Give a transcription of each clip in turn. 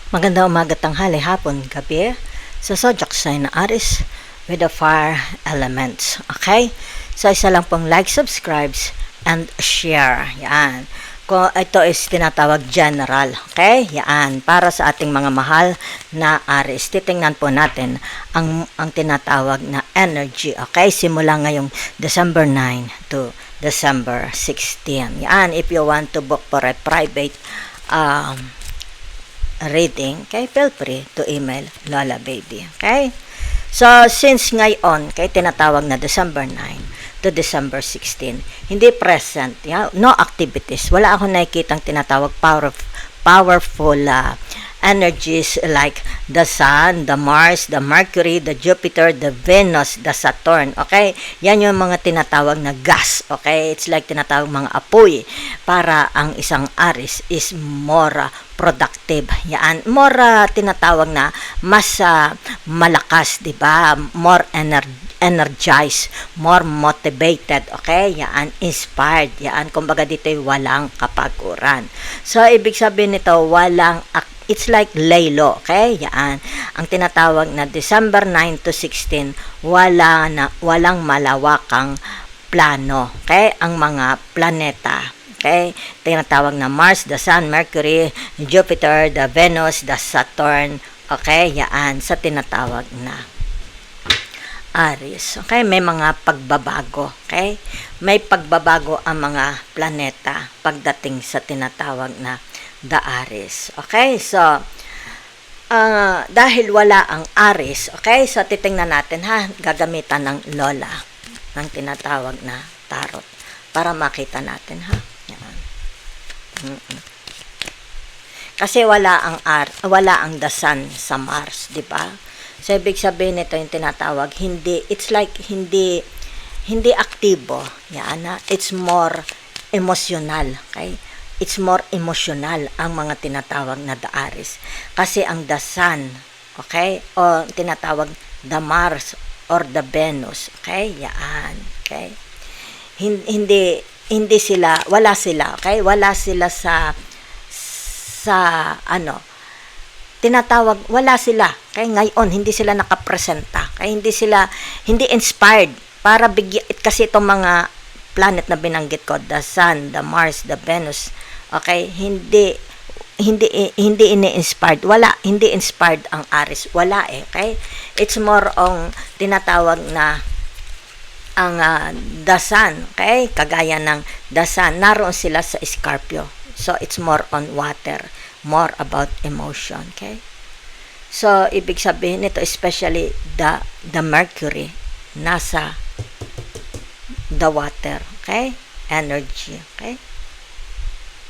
Magandang umaga, tanghali, hapon, gabi sa zodiac sign na Aries with the fire elements. Okay? So, isa lang pong like, subscribes, and share. Yan. Kung ito is tinatawag general. Okay? Yan. Para sa ating mga mahal na Aries. Titingnan po natin ang tinatawag na energy. Okay? Simula ngayong December 9 to December 16. Yan. If you want to book for a private reading, okay, feel free to email Lola Baby. Okay? So, since ngayon, kay tinatawag na December 9 to December 16, hindi present, no activities. Wala akong nakikitang tinatawag powerful energies like the Sun, the Mars, the Mercury, the Jupiter, the Venus, the Saturn. Okay? Yan yung mga tinatawag na gas. Okay? It's like tinatawag mga apoy para ang isang Aries is more productive. Yan. More tinatawag na mas malakas, di ba? More energized, more motivated, okay? Yan, inspired. Yan, kumbaga dito'y walang kapaguran. So, ibig sabihin nito, it's like laylo, okay? Yan. Ang tinatawag na December 9 to 16, walang malawakang plano, okay? Ang mga planeta, okay? Tinatawag na Mars, the Sun, Mercury, Jupiter, the Venus, the Saturn, okay? Yan, sa tinatawag na Aries. Okay, may mga pagbabago, okay? May pagbabago ang mga planeta pagdating sa tinatawag na the Aries. Okay? So, dahil wala ang Aries, okay? So, titingnan natin ha, gagamitan ng Lola ng tinatawag na tarot para makita natin ha. Yan. Kasi wala ang the Sun sa Mars, di ba? So, ibig sabihin nito yung tinatawag, it's like hindi aktibo. Yan, it's more emotional. Okay? It's more emotional ang mga tinatawag na the Aries. Kasi ang the Sun, okay? O tinatawag the Mars or the Venus. Okay? Yan. Okay? Hindi sila, wala sila. Okay? Wala sila sa tinatawag, wala sila. Kaya ngayon, hindi sila nakapresenta. Kaya hindi inspired. Para kasi itong mga planet na binanggit ko, the Sun, the Mars, the Venus, okay, hindi ini-inspired. Hindi inspired ang Aries. Wala okay? It's more on tinatawag na ang the Sun, okay? Kagaya ng the Sun, naroon sila sa Scorpio. So, it's more on water. More about emotion, okay? So, ibig sabihin nito, especially the Mercury, nasa the water, okay? Energy, okay?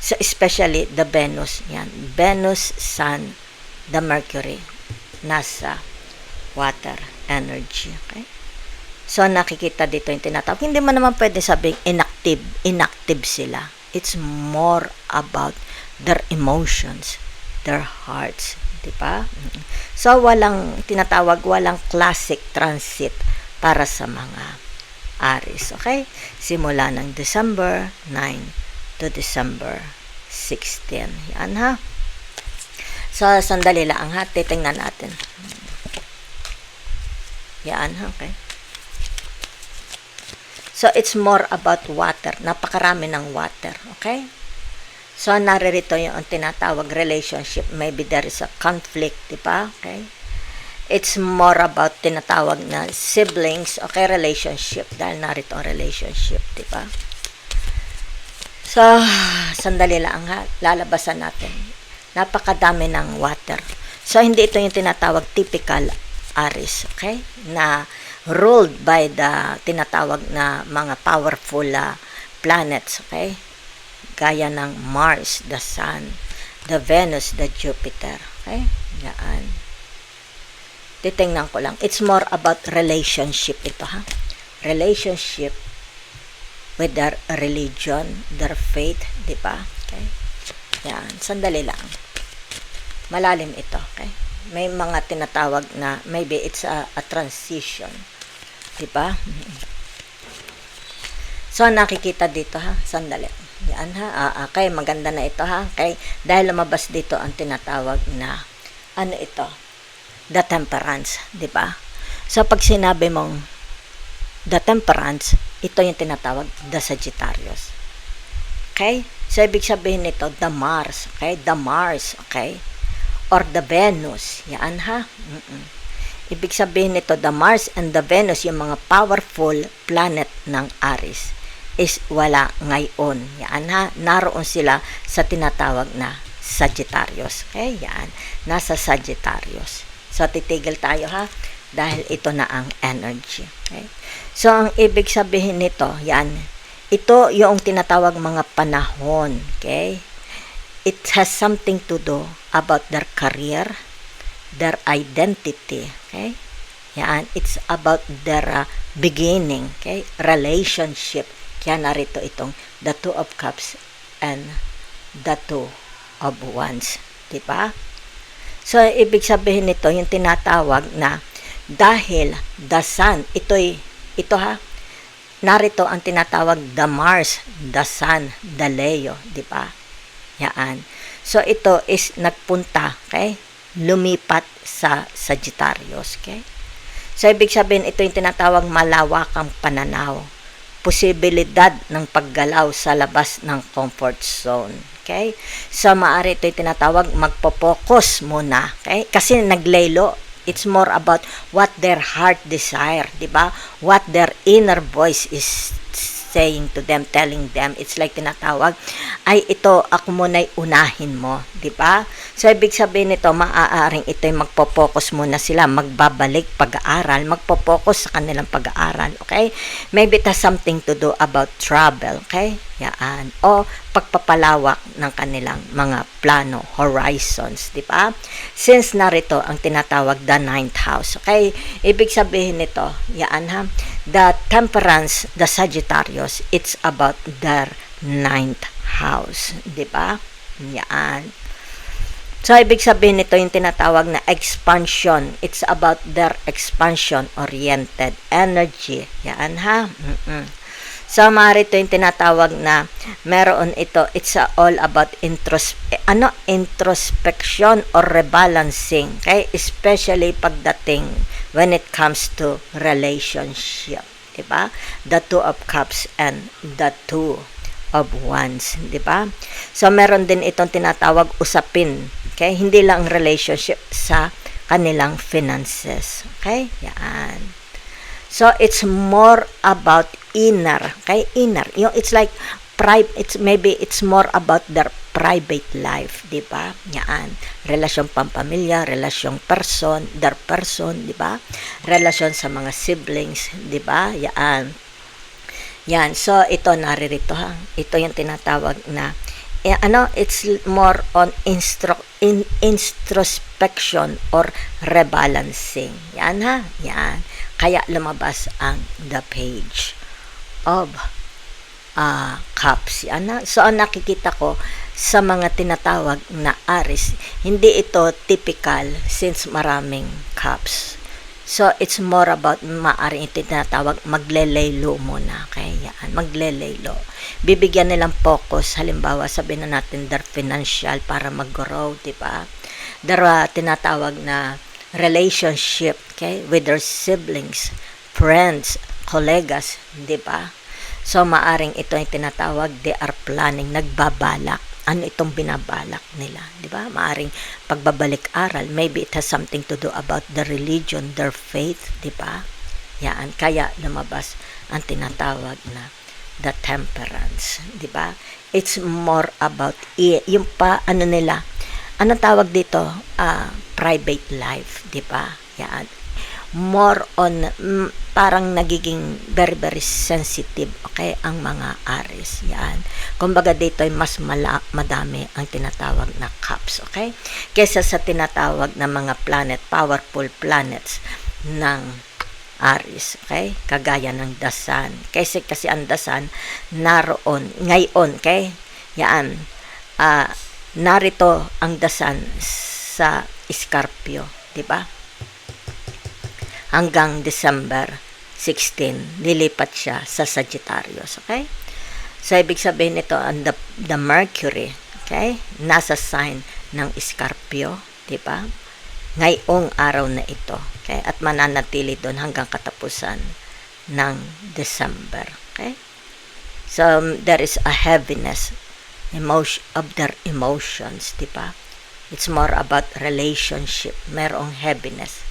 So, especially the Venus, yan. Venus, Sun, the Mercury, nasa water, energy, okay? So, nakikita dito yung tinatawag. Hindi mo naman pwede sabing inactive sila. It's more about their emotions, their hearts, di ba? So, walang classic transit para sa mga Aries, okay? Simula ng December 9 to December 16. Yan ha. So, sandali lang ha. Titingnan natin. Yan ha, okay? So, it's more about water. Napakarami ng water, okay? So, naririto yung tinatawag relationship. Maybe there is a conflict, di ba? Okay? It's more about tinatawag na siblings, okay, relationship. Dahil narito ang relationship, di ba? So, sandali lang ha. Lalabasan natin. Napakadami ng water. So, hindi ito yung tinatawag typical Aries, okay? Na ruled by the tinatawag na mga powerful planets, okay? Gaya ng Mars, the Sun, the Venus, the Jupiter. Okay? Yan. Titingnan ko lang. It's more about relationship ito, ha? Relationship with their religion, their faith, di ba? Okay? Yan. Sandali lang. Malalim ito, okay? May mga tinatawag na maybe it's a transition. Di ba? So, nakikita dito, ha? Sandali. Yan ha. Okay, maganda na ito ha. Okay, dahil lumabas dito ang tinatawag na ano ito? The Temperance, di ba? So, pag sinabi mong the Temperance, ito yung tinatawag the Sagittarius. Okay? So, ibig sabihin nito, the Mars. Okay? The Mars. Okay? Or the Venus. Yan ha? Ibig sabihin nito, the Mars and the Venus, yung mga powerful planet ng Aries, is wala ngayon. Yan ha? Naroon sila sa tinatawag na Sagittarius. Okay? Yan. Nasa Sagittarius. So, titigil tayo ha? Dahil ito na ang energy. Okay? So, ang ibig sabihin nito, yan, ito yung tinatawag mga panahon, okay? It has something to do about their career, their identity, okay? Yan, it's about their beginning, okay? Relationship. Kaya narito itong the Two of Cups and the Two of Wands, di ba? So, ibig sabihin nito, yung tinatawag na dahil the Sun, ito ha, narito ang tinatawag the Mars, the Sun, the Leo, di ba? Yan. So, ito is nagpunta, okay? Lumipat sa Sagittarius, okay? So, ibig sabihin, ito yung tinatawag malawakang pananaw. Posibilidad ng paggalaw sa labas ng comfort zone, okay? So, maaari ito yung tinatawag magpo-focus muna, okay? Kasi naglaylo. It's more about what their heart desire, di ba? What their inner voice is saying to them, telling them. It's like tinatawag, ay ito, ako muna'y unahin mo, di ba? So, ibig sabihin nito, maaaring ito'y magpo-focus muna sila, magbabalik pag-aaral, magpo-focus sa kanilang pag-aaral, okay? Maybe it has something to do about travel, okay? Yan. O pagpapalawak ng kanilang mga plano, horizons, di ba? Since narito ang tinatawag the ninth house, okay? Ibig sabihin nito, yan ha, the Temperance, the Sagittarius, it's about their ninth house, di ba? Yan. So, ibig sabihin nito yung tinatawag na expansion. It's about their expansion-oriented energy. Yan ha? So, marito yung tinatawag na meron ito, it's all about introspection or rebalancing. Okay? Especially pagdating when it comes to relationship. Diba? The Two of Cups and the Two of Wands. Diba? So, meron din itong tinatawag usapin. Okay? Hindi lang relationship sa kanilang finances. Okay? Yan. So, it's more about inner. Okay? Inner. It's like, maybe it's more about their private life. Diba? Yan. Relasyon pampamilya, relasyong their person, diba? Relasyon sa mga siblings, diba? Yan. Yan. So, ito naririto ha. Ito yung tinatawag na it's more on introspection or rebalancing. Yan ha. Yan. Kaya lumabas ang the Page of Cups. Yan ha. So, ang nakikita ko sa mga tinatawag na Aries, hindi ito typical since maraming cups. So, it's more about maaaring ito tinatawag maglelaylo muna. Kaya yan, maglelaylo. Bibigyan nilang focus, halimbawa sabihin na natin their financial para mag-grow, diba? Their tinatawag na relationship, okay, with their siblings, friends, colleagues, diba? So, maaring ito yung tinatawag, they are planning, nagbabalak. Ano itong binabalak nila, di ba? Maaring pagbabalik aral, maybe it has something to do about the religion, their faith, di ba? Yan, kaya lumabas ang tinatawag na the Temperance, di ba? It's more about yung nila, anong tawag dito? Private life, di ba? Yan. More on parang nagiging very very sensitive, okay, ang mga Aries. Yan. Kumbaga dito ay mas madami ang tinatawag na cups, okay? Kesa sa tinatawag na mga planet, powerful planets ng Aries, okay? Kagaya ng the Sun. Kasi ang the Sun naroon ngayon, okay? Yan. Narito ang the Sun sa Scorpio, di ba? Hanggang December 16, lilipat siya sa Sagittarius, okay? So, ibig sabihin nito, the Mercury, okay? Nasa sign ng Scorpio, di ba? ngayong araw na ito. Okay? At mananatili doon hanggang katapusan ng December. Okay? So, there is a heaviness of their emotions, di ba? It's more about relationship. Merong heaviness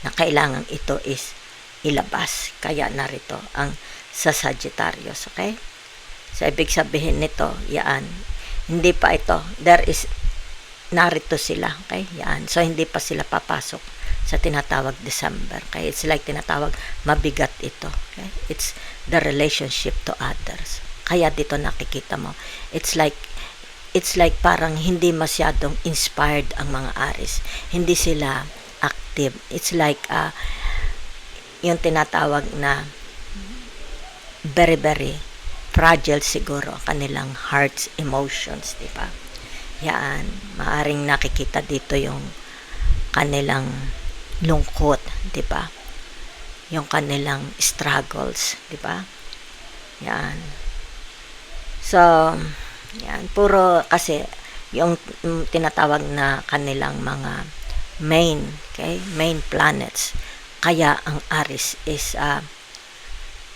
na kailangan ito is ilabas. Kaya narito ang sa Sagittarius, okay? So, ibig sabihin nito, yan. Hindi pa ito. Narito sila, okay? Yan. So, hindi pa sila papasok sa tinatawag December. Okay? It's like tinatawag mabigat ito. Okay? It's the relationship to others. Kaya dito nakikita mo. It's like parang hindi masyadong inspired ang mga Aries. Hindi sila active. It's like yung tinatawag na very, very fragile siguro kanilang hearts, emotions, di ba? Yan. Maaring nakikita dito yung kanilang lungkot, di ba? Yung kanilang struggles, di ba? Yan. So, yan. Puro kasi yung tinatawag na kanilang mga main planets. Kaya ang Aries is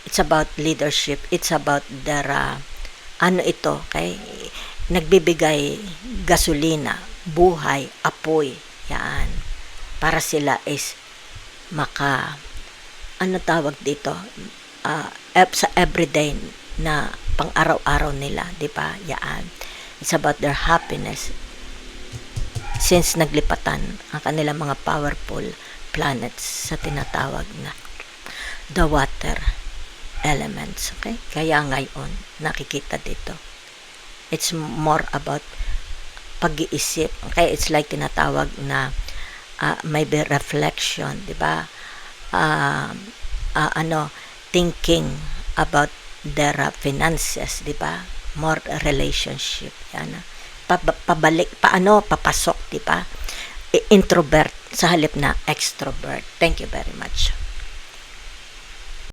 it's about leadership. It's about their okay? Nagbibigay gasolina, buhay, apoy. Yan. Para sila is tawag dito? Sa everyday na pang-araw-araw nila, di ba? Yan. It's about their happiness. Since naglipatan ang kanilang mga powerful planets sa tinatawag na the water elements, okay? Kaya ngayon, nakikita dito. It's more about pag-iisip, okay? It's like tinatawag na maybe reflection, di ba? Thinking about their finances, di ba? More relationship, yan. Papasok, di ba? Introvert sa halip na extrovert. Thank you very much.